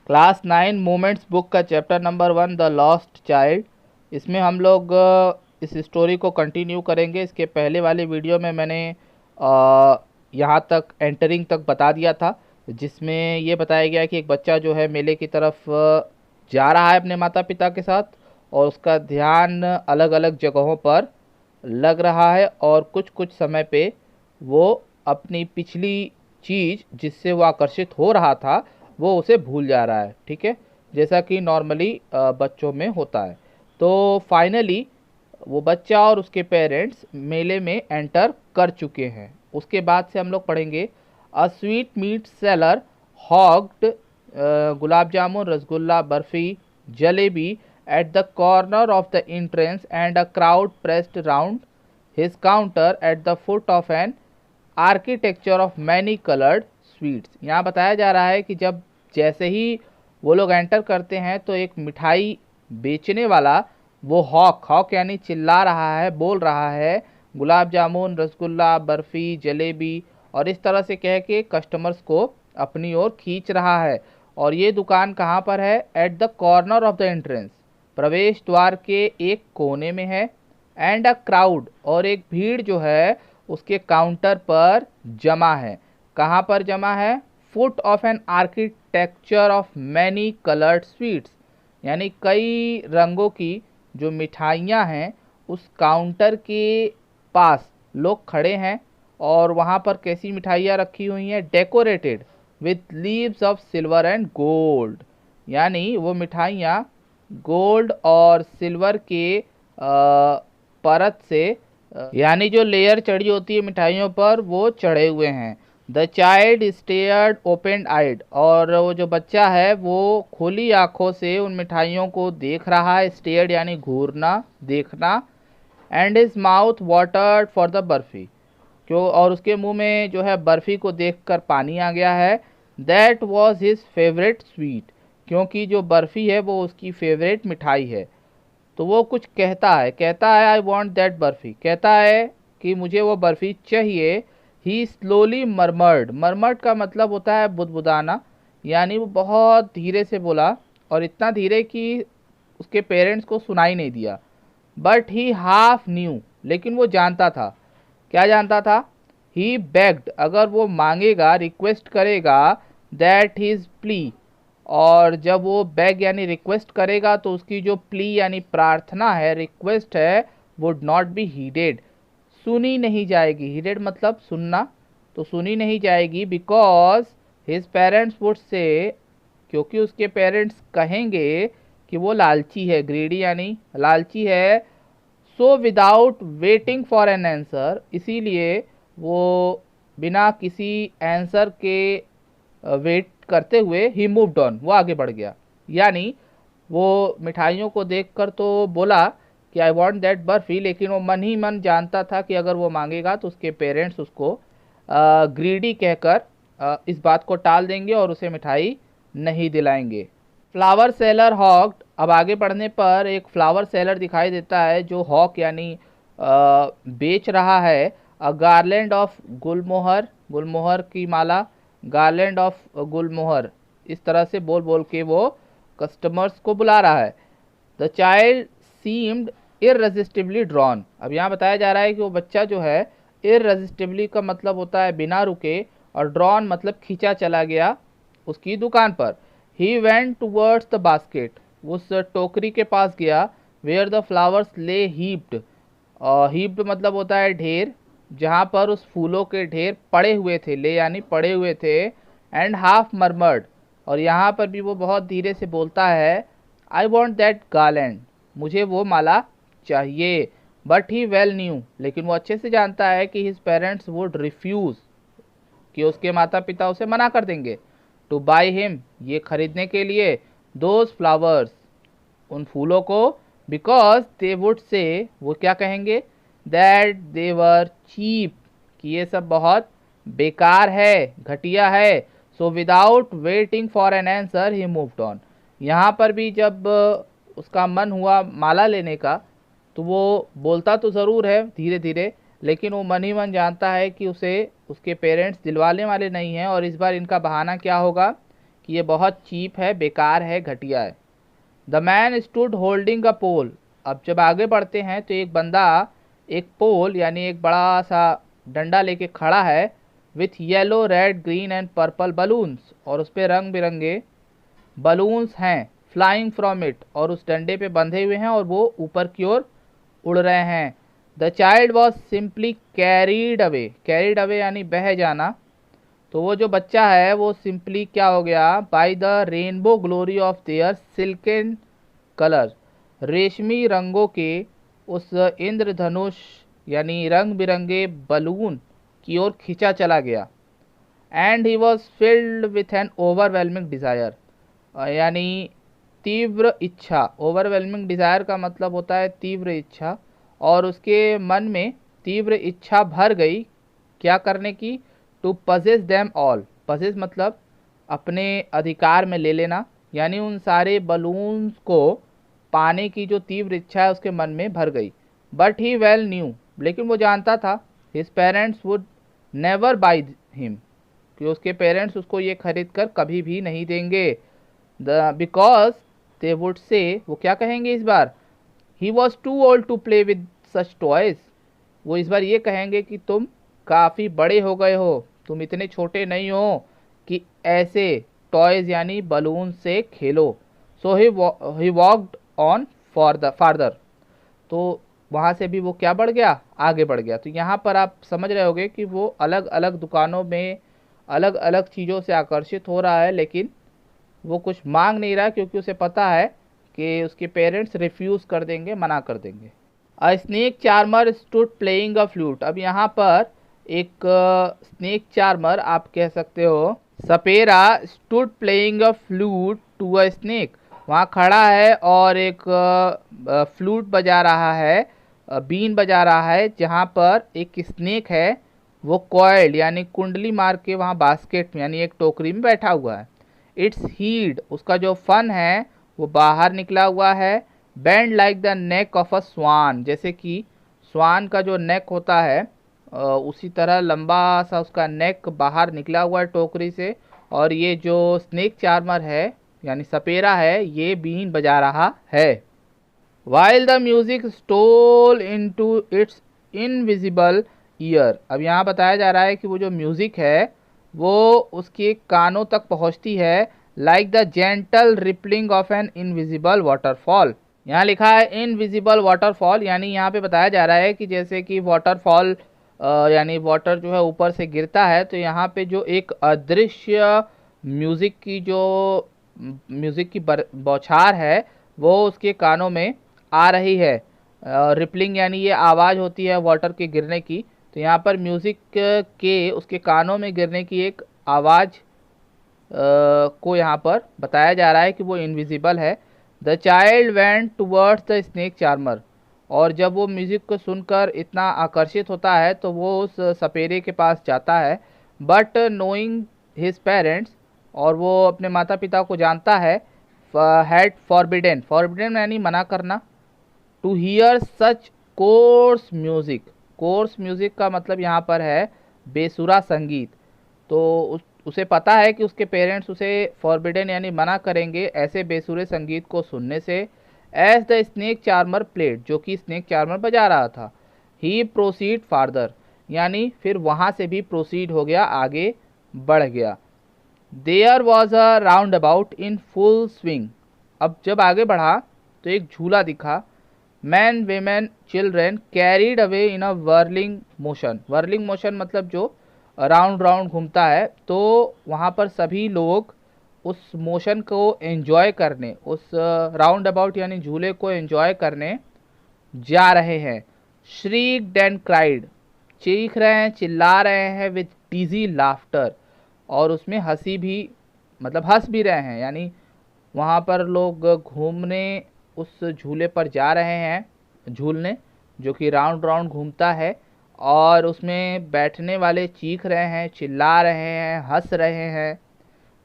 Class 9 moments book का chapter number 1 the lost child. इसमें हम लोग इस स्टोरी को कंटिन्यू करेंगे। इसके पहले वाले वीडियो में मैंने यहाँ तक एंटरिंग तक बता दिया था, जिसमें ये बताया गया कि एक बच्चा जो है मेले की तरफ जा रहा है अपने माता पिता के साथ, और उसका ध्यान अलग अलग जगहों पर लग रहा है, और कुछ कुछ समय पे वो अपनी पिछली चीज़ जिससे वो आकर्षित हो रहा था वो उसे भूल जा रहा है। ठीक है, जैसा कि नॉर्मली बच्चों में होता है। तो फाइनली वो बच्चा और उसके पेरेंट्स मेले में एंटर कर चुके हैं। उसके बाद से हम लोग पढ़ेंगे a sweetmeat seller hawked gulab jamun, rasgulla, barfi, jalebi at the corner of the entrance and a crowd pressed round his counter at the foot of an architecture of many coloured sweets. यहाँ बताया जा रहा है कि जब जैसे ही वो लोग एंटर करते हैं तो एक मिठाई बेचने वाला वो हॉक यानी चिल्ला रहा है, बोल रहा है गुलाब जामुन, रसगुल्ला, बर्फ़ी, जलेबी, और इस तरह से कह के कस्टमर्स को अपनी ओर खींच रहा है। और ये दुकान कहाँ पर है? Eight the corner of the entrance, प्रवेश द्वार के एक कोने में है। एंड अ क्राउड, और एक भीड़ जो है उसके काउंटर पर जमा है। कहाँ पर जमा है? Foot of an architecture of many coloured sweets, यानी कई रंगों की जो मिठाइयाँ हैं उस काउंटर के पास लोग खड़े हैं। और वहाँ पर कैसी मिठाइयाँ रखी हुई हैं? Decorated with leaves of silver and gold, यानी वो मिठाइयाँ गोल्ड और सिल्वर के परत से यानी जो लेयर चढ़ी होती है मिठाइयों पर वो चढ़े हुए हैं। द चाइल्ड स्टेयर्ड ओपन आइड, और वो जो बच्चा है वो खुली आंखों से उन मिठाइयों को देख रहा है। स्टेयर्ड यानी घूरना, देखना। And his mouth watered for the barfi, क्यों, और उसके मुंह में जो है बर्फ़ी को देखकर पानी आ गया है। That was his favourite sweet, क्योंकि जो बर्फ़ी है वो उसकी फेवरेट मिठाई है। तो वो कुछ कहता है आई वॉन्ट दैट बर्फ़ी, कहता है कि मुझे वो बर्फ़ी चाहिए। ही स्लोली मरमर्ड, मरमर्ड का मतलब होता है बुदबुदाना, यानी वो बहुत धीरे से बोला, और इतना धीरे कि उसके पेरेंट्स को सुनाई नहीं दिया। बट ही हाफ न्यू, लेकिन वो जानता था। क्या जानता था? ही बेग्ड, अगर वो मांगेगा, रिक्वेस्ट करेगा, दैट हिज प्ली, और जब वो बेग यानी रिक्वेस्ट करेगा तो उसकी जो प्ली यानी प्रार्थना है, रिक्वेस्ट है, वुड नॉट बी हीडेड, सुनी नहीं जाएगी। हीडेड मतलब सुनना, तो सुनी नहीं जाएगी। Because his parents would say, क्योंकि उसके पेरेंट्स कहेंगे कि वो लालची है, ग्रीडी यानी लालची है। So without waiting for an answer, इसीलिए वो बिना किसी आंसर के वेट करते हुए ही मूव्ड ऑन, वो आगे बढ़ गया। यानी वो मिठाइयों को देखकर तो बोला कि आई वांट दैट बर्फ़ी, लेकिन वो मन ही मन जानता था कि अगर वो मांगेगा तो उसके पेरेंट्स उसको ग्रीडी कहकर इस बात को टाल देंगे और उसे मिठाई नहीं दिलाएंगे। फ्लावर सेलर हॉक्ड, अब आगे बढ़ने पर एक फ्लावर सेलर दिखाई देता है जो हॉक यानी बेच रहा है। अ गार्लैंड ऑफ गुलमोहर, गुलमोहर की माला, गार्लैंड ऑफ गुलमोहर, इस तरह से बोल बोल के वो कस्टमर्स को बुला रहा है। द चाइल्ड सीम्ड इररेसिस्टिबली ड्रॉन, अब यहाँ बताया जा रहा है कि वो बच्चा जो है, इररेसिस्टिबली का मतलब होता है बिना रुके, और ड्रॉन मतलब खींचा चला गया उसकी दुकान पर। He went towards the basket, उस टोकरी के पास गया। वेयर द फ्लावर्स ले हीप्ड, हीप्ड मतलब होता है ढेर, जहाँ पर उस फूलों के ढेर पड़े हुए थे, ले यानी पड़े हुए थे। एंड हाफ मरमर्ड, और यहाँ पर भी वो बहुत धीरे से बोलता है आई वॉन्ट दैट गार्लैंड, मुझे वो माला चाहिए। बट ही वेल न्यू, लेकिन वो अच्छे से जानता है कि हिज पेरेंट्स वुड रिफ्यूज़, कि उसके माता पिता उसे मना कर देंगे। टू बाई हिम, ये खरीदने के लिए, दोज फ्लावर्स, उन फूलों को। बिकॉज दे वुड से, वो क्या कहेंगे? दैट दे वर चीप, कि ये सब बहुत बेकार है, घटिया है। So without waiting for an answer he moved on, यहाँ पर भी जब उसका मन हुआ माला लेने का तो वो बोलता तो ज़रूर है धीरे धीरे, लेकिन वो मन ही मन जानता है कि उसे उसके पेरेंट्स दिलवाने वाले नहीं हैं। और इस बार इनका बहाना क्या होगा कि ये बहुत चीप है, बेकार है, घटिया है। The man stood holding a pole. अब जब आगे बढ़ते हैं तो एक बंदा एक पोल यानी एक बड़ा सा डंडा लेके खड़ा है, with yellow red green and purple balloons, और उस पर रंग बिरंगे बलून्स हैं, फ्लाइंग फ्रॉम इट, और उस डंडे पे बंधे हुए हैं और वो ऊपर की ओर उड़ रहे हैं। The child was simply carried away यानी बह जाना। तो वो जो बच्चा है वो सिंपली क्या हो गया, by the rainbow glory of their silken colour, रेशमी रंगों के उस इंद्रधनुष यानी रंग बिरंगे बलून की ओर खींचा चला गया। And he was filled with an overwhelming desire, यानी तीव्र इच्छा। ओवरवेलमिंग डिज़ायर का मतलब होता है तीव्र इच्छा, और उसके मन में तीव्र इच्छा भर गई क्या करने की, to possess them all. Possess मतलब अपने अधिकार में ले लेना, यानी उन सारे बलून्स को पाने की जो तीव्र इच्छा है उसके मन में भर गई। बट ही वेल न्यू, लेकिन वो जानता था, his parents would never by him, कि उसके पेरेंट्स उसको ये खरीद कर कभी भी नहीं देंगे। बिकॉज दे वुड से, वो क्या कहेंगे इस बार, he was too old to play with such toys. वो इस बार ये कहेंगे कि तुम काफ़ी बड़े हो गए हो, तुम इतने छोटे नहीं हो कि ऐसे टॉयज यानी बलून से खेलो। So he walked on for the farther. तो वहाँ से भी वो क्या बढ़ गया, आगे बढ़ गया। तो यहाँ पर आप समझ रहे होगे कि वो अलग अलग दुकानों में अलग अलग चीज़ों से आकर्षित हो रहा है, लेकिन वो कुछ मांग नहीं रहा क्योंकि उसे पता है कि उसके पेरेंट्स रिफ्यूज़ कर देंगे, मना कर देंगे। अ snake charmer stood playing a flute. अब यहाँ पर एक स्नेक चार्मर, आप कह सकते हो सपेरा, stood playing a flute to a snake, वहाँ खड़ा है और एक फ्लूट बजा रहा है, बीन बजा रहा है, जहाँ पर एक स्नेक है वो कॉइल्ड यानी कुंडली मार के वहाँ बास्केट में यानी एक टोकरी में बैठा हुआ है। इट्स हीड, उसका जो फन है वो बाहर निकला हुआ है। Bend like the neck of a swan, जैसे कि स्वान का जो नेक होता है उसी तरह लंबा सा उसका नेक बाहर निकला हुआ है टोकरी से। और ये जो स्नेक चार्मर है यानी सपेरा है, ये बीन बजा रहा है। While the music stole into its invisible ear. अब यहाँ बताया जा रहा है कि वो जो म्यूजिक है वो उसके कानों तक पहुँचती है, like the gentle rippling of an invisible waterfall. यहाँ लिखा है इनविजिबल वाटरफॉल, यानी यहाँ पे बताया जा रहा है कि जैसे कि वाटरफॉल यानी वाटर जो है ऊपर से गिरता है, तो यहाँ पे जो एक अदृश्य म्यूज़िक की बौछार है वो उसके कानों में आ रही है। रिपलिंग यानी ये आवाज़ होती है वाटर के गिरने की, तो यहाँ पर म्यूज़िक के उसके कानों में गिरने की एक आवाज़ को यहाँ पर बताया जा रहा है कि वो इनविजिबल है। The child went towards the snake charmer, और जब वो म्यूज़िक को सुनकर इतना आकर्षित होता है तो वो उस सपेरे के पास जाता है। बट नोइंग हिज पेरेंट्स, और वो अपने माता पिता को जानता है, हैड फॉरबिडन यानी मना करना, to hear such coarse music. Coarse music का मतलब यहाँ पर है बेसुरा संगीत। तो उसे पता है कि उसके पेरेंट्स उसे फॉरबिडन यानी मना करेंगे ऐसे बेसुरे संगीत को सुनने से। As the snake charmer played, जो कि स्नेक चार्मर बजा रहा था, ही प्रोसीड फार्दर, यानी फिर वहाँ से भी प्रोसीड हो गया, आगे बढ़ गया। There was a roundabout in full swing. अब जब आगे बढ़ा तो एक झूला दिखा। Men women children carried away in a whirling motion. Whirling motion मतलब जो राउंड राउंड घूमता है, तो वहाँ पर सभी लोग उस मोशन को एंजॉय करने, उस राउंड अबाउट यानी झूले को एंजॉय करने जा रहे हैं। श्रीक्ड एंड क्राइड, चीख रहे हैं, चिल्ला रहे हैं, विथ टीजी लाफ्टर, और उसमें हंसी भी, मतलब हंस भी रहे हैं, यानी वहाँ पर लोग घूमने उस झूले पर जा रहे हैं, झूलने जो कि राउंड राउंड घूमता है, और उसमें बैठने वाले चीख रहे हैं, चिल्ला रहे हैं, हंस रहे हैं।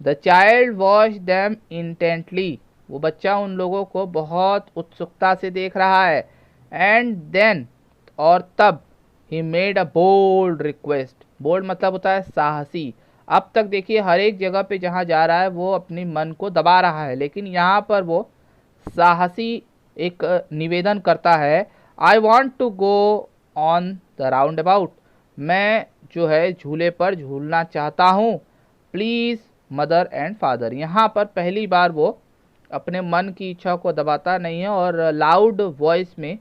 The child watch them intently, वो बच्चा उन लोगों को बहुत उत्सुकता से देख रहा है। एंड देन, और तब, he made a bold request. Bold मतलब होता है साहसी, अब तक देखिए हर एक जगह पे जहाँ जा रहा है वो अपनी मन को दबा रहा है, लेकिन यहाँ पर वो साहसी एक निवेदन करता है, I want to go on the roundabout, मैं जो है झूले पर झूलना चाहता हूँ, प्लीज़ मदर एंड फादर। यहाँ पर पहली बार वो अपने मन की इच्छा को दबाता नहीं है और लाउड वॉइस में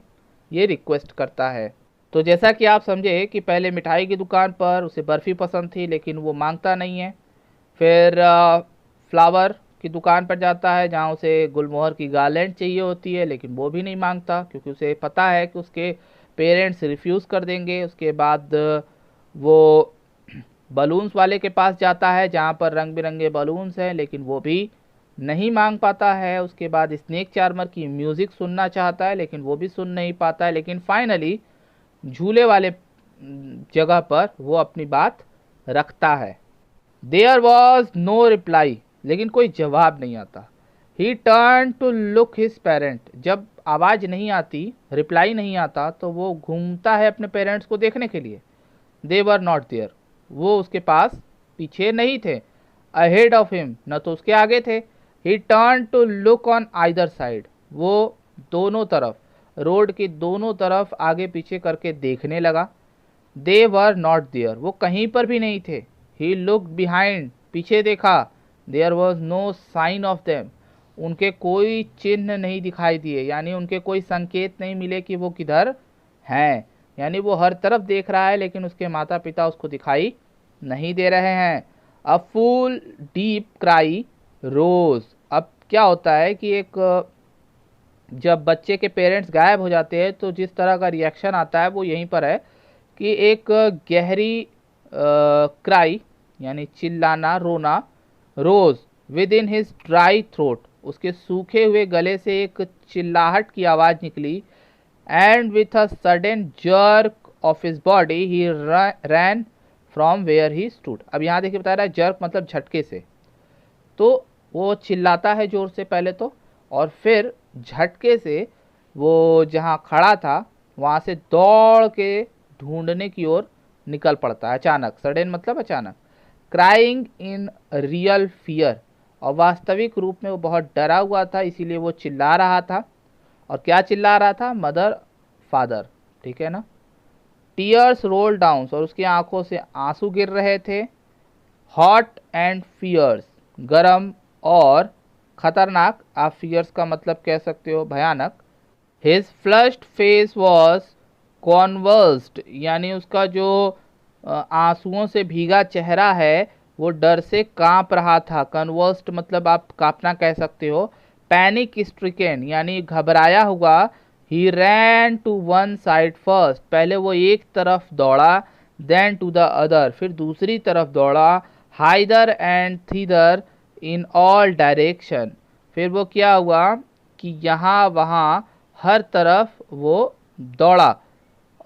ये रिक्वेस्ट करता है। तो जैसा कि आप समझे कि पहले मिठाई की दुकान पर उसे बर्फ़ी पसंद थी लेकिन वो मांगता नहीं है। फिर फ्लावर की दुकान पर जाता है जहाँ उसे गुलमोहर की गार्लैंड चाहिए होती है, लेकिन वो भी नहीं मांगता क्योंकि उसे पता है कि उसके पेरेंट्स रिफ्यूज़ कर देंगे। उसके बाद वो बलून्स वाले के पास जाता है जहाँ पर रंग बिरंगे बलून्स हैं, लेकिन वो भी नहीं मांग पाता है। उसके बाद स्नेक चार्मर की म्यूज़िक सुनना चाहता है लेकिन वो भी सुन नहीं पाता है। लेकिन फाइनली झूले वाले जगह पर वो अपनी बात रखता है। देयर वॉज नो रिप्लाई, लेकिन कोई जवाब नहीं आता। He turn to look his parent, जब आवाज़ नहीं आती, रिप्लाई नहीं आता, तो वो घूमता है अपने पेरेंट्स को देखने के लिए। दे वर नॉट देयर, वो उसके पास पीछे नहीं थे। अहेड ऑफ हिम, न तो उसके आगे थे। He turn to look on either side, वो दोनों तरफ, रोड की दोनों तरफ आगे पीछे करके देखने लगा। दे वर नॉट देयर, वो कहीं पर भी नहीं थे। ही लुक बिहाइंड, पीछे देखा। There was no sign of them, उनके कोई चिन्ह नहीं दिखाई दिए, यानी उनके कोई संकेत नहीं मिले कि वो किधर हैं। यानी वो हर तरफ देख रहा है लेकिन उसके माता पिता उसको दिखाई नहीं दे रहे हैं। अ फुल डीप क्राई रोज, अब क्या होता है कि जब बच्चे के पेरेंट्स गायब हो जाते हैं तो जिस तरह का रिएक्शन आता है वो यहीं पर है कि एक गहरी क्राई यानी चिल्लाना, रोना, rose within his dry throat, उसके सूखे हुए गले से एक चिल्लाहट की आवाज़ निकली। And with a sudden jerk of his body he ran from where he stood. अब यहाँ देखिए बता रहा है जर्क मतलब झटके से, तो वो चिल्लाता है ज़ोर से पहले तो, और फिर झटके से वो जहाँ खड़ा था वहाँ से दौड़ के ढूंढने की ओर निकल पड़ता है अचानक। सडन मतलब अचानक। क्राइंग इन रियल फियर, और वास्तविक रूप में वो बहुत डरा हुआ था, इसीलिए वो चिल्ला रहा था। और क्या चिल्ला रहा था? मदर, फादर, ठीक है ना। टीयर्स रोल डाउन, और उसकी आंखों से आंसू गिर रहे थे। हॉट एंड फियर्स, गरम और खतरनाक। आप फियर्स का मतलब कह सकते हो भयानक। हिज फ्लश्ड फेस वॉज कॉन्वर्स्ड, यानी उसका जो आंसुओं से भीगा चेहरा है वो डर से कांप रहा था। कन्वर्स्ड मतलब आप कांपना कह सकते हो। पैनिक स्ट्रिकन यानी घबराया हुआ। He ran to one side first, पहले वो एक तरफ दौड़ा, देन टू द अदर, फिर दूसरी तरफ दौड़ा। Hither and thither in all direction, फिर वो क्या हुआ कि यहाँ वहाँ हर तरफ वो दौड़ा।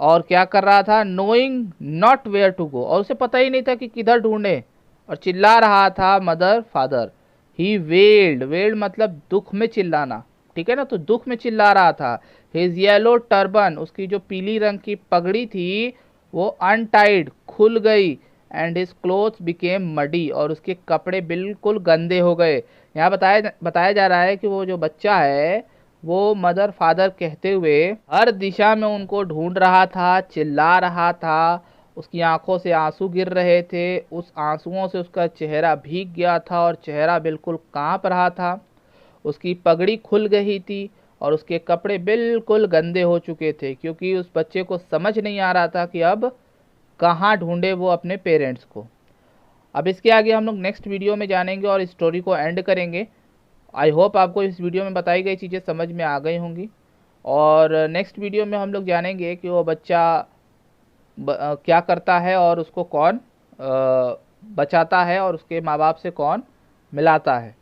और क्या कर रहा था? Knowing not where to go, और उसे पता ही नहीं था कि किधर ढूंढे, और चिल्ला रहा था मदर, फादर। ही वेल्ड, वेल्ड मतलब दुख में चिल्लाना, ठीक है ना, तो दुख में चिल्ला रहा था। हिज येलो टर्बन, उसकी जो पीली रंग की पगड़ी थी वो अनटाइड, खुल गई। And his clothes became muddy, और उसके कपड़े बिल्कुल गंदे हो गए। यहाँ बताया जा रहा है कि वो जो बच्चा है वो मदर फादर कहते हुए हर दिशा में उनको ढूंढ रहा था, चिल्ला रहा था। उसकी आंखों से आंसू गिर रहे थे, उस आंसुओं से उसका चेहरा भीग गया था और चेहरा बिल्कुल कांप रहा था। उसकी पगड़ी खुल गई थी और उसके कपड़े बिल्कुल गंदे हो चुके थे, क्योंकि उस बच्चे को समझ नहीं आ रहा था कि अब कहाँ ढूंढे वो अपने पेरेंट्स को। अब इसके आगे हम लोग नेक्स्ट वीडियो में जानेंगे और स्टोरी को एंड करेंगे। आई होप आपको इस वीडियो में बताई गई चीज़ें समझ में आ गई होंगी। और नेक्स्ट वीडियो में हम लोग जानेंगे कि वो बच्चा क्या करता है और उसको कौन बचाता है और उसके माँ बाप से कौन मिलाता है।